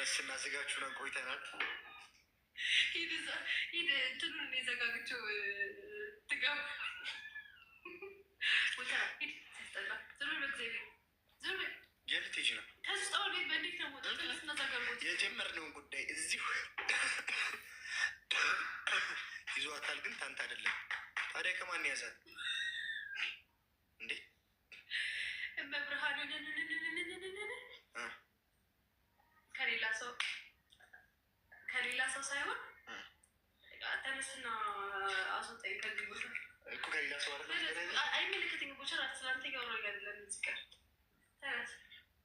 ጋይስ ስናዘጋችሁ ነው ቆይተናል። ሂድ እንትኑን የዘጋግቸው ትገባ የልትጅ ነው የጀመርነውን ጉዳይ እዚሁ ይዟታል። ግን ታንተ አይደለም። ታዲያ ከማን ያዛል እንዴ? መብርሃን ከሌላ ሰው ሳይሆን ተነስና አስወጣኝ ከዚህ ቦታ እኮ ከሌላ ሰው አይመለከተኝም። ቦቸራ ስላንተ ያወራ ያለን ዝቀር ተነስ።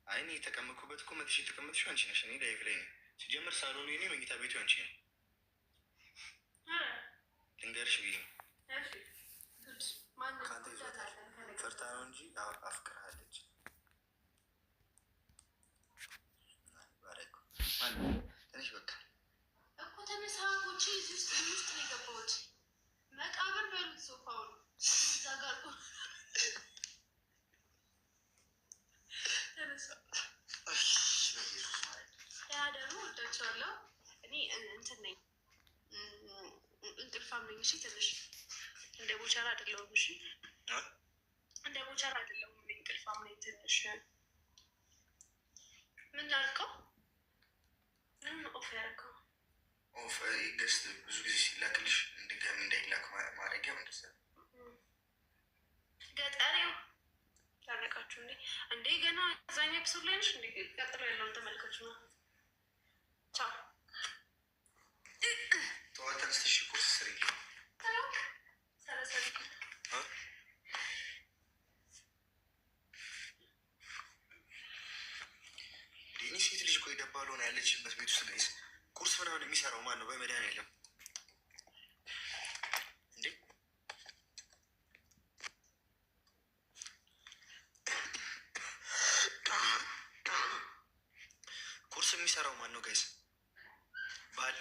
አይ እኔ የተቀመጥኩበት እኮ መጥሽ የተቀመጥሽው አንቺ ነሽ። እኔ ላይቭ ላይ ነኝ። ሲጀምር ሳሎኑ የኔ መኝታ ቤቱ አንቺ ነው። ልንገርሽ ብዬ ነው። ከአንተ ይዟታል። ፈርታ ነው እንጂ አፍቅርሃለች። ትንሽ በቃ እኮ ተመሳቦች እዚህ ውስጥ ነው የገባሁት። መቃብር በሉት ሶፋውን እዛ ጋር ያ ደግሞ ወዳቸዋለሁ። እኔ እንትን ነኝ እንቅልፋም ነኝ። እሺ ትንሽ እንደ ቦቸራ አይደለሁም። እሺ እንደ ቦቸራ አይደለሁም። እንቅልፋም ነኝ ትንሽ። ምን ላድርገው? ምን ኦፍ ያደርገው? ኦፍ ገስት ብዙ ጊዜ ሲላክልሽ ድጋሚ እንዳይላክ ማድረጊያ እንደዛ ገጠሬው ታረቃችሁ እንዴ? እንዴ ገና አብዛኛው ኤፒሶድ ላይ ነሽ እንዴ? ቀጥሎ ያለውን ተመልከቱ ነው። ቻው ጠዋት ተነስተሽ ኮርስ ስሪ እኔ ሴት ልጅ እኮ የደባል ሆና ያለችበት ቤት ውስጥ ጋይስ ቁርስ ምናምን የሚሰራው ማን ነው? በመድኃኒዓለም እንዴ ቁርስ የሚሰራው ማን ነው ጋይስ? ባል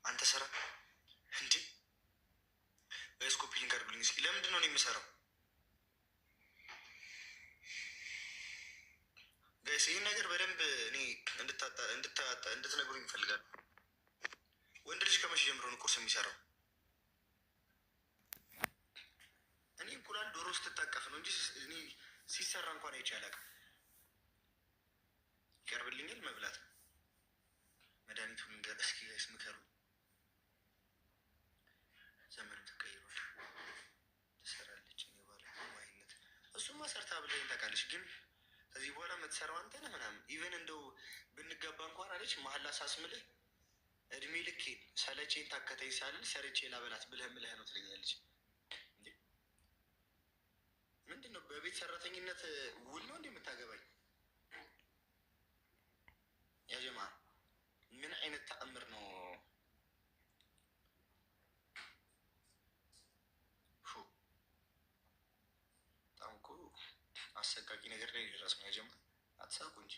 አንተ ስራ እንጂ በስኮፒ ልንቀርብልኝ እስኪ። ለምንድን ነው እኔ የምሰራው ጋይስ? ይህን ነገር በደንብ እኔ እንድትነግሩኝ ይፈልጋሉ። ወንድ ልጅ ከመቼ ጀምሮ ነው ቁርስ የሚሰራው? እኔ እንቁላል ዶሮ ስትታቀፍ ነው እንጂ እኔ ሲሰራ እንኳን አይቼ አላውቅም። ይቀርብልኛል መብላት መድኃኒቱን እስኪ ጋይስ ምከሩ። ዘመኑ ተቀይሯል። ትሰራለች እኔ ባለ ማይነት እሱማ ሰርታ ብለኝ ታውቃለች። ግን ከዚህ በኋላ የምትሰራው አንተ ነህ ምናምን ኢቨን እንደው ብንገባ እንኳን አለች መሀል አሳስምልህ እድሜ ልኬ ሰለቼን ታከተኝ ሳልል ሰርቼ ላበላት ብለህ ነው ትለኛለች። ምንድን ነው በቤት ሰራተኝነት ውል ነው እንደ የምታገባኝ? ያጀማ ምን አይነት ተአምር ነው? በጣም እኮ አሰቃቂ ነገር ላይ ደረስ ነው። ያጀማ አትሳቁ እንጂ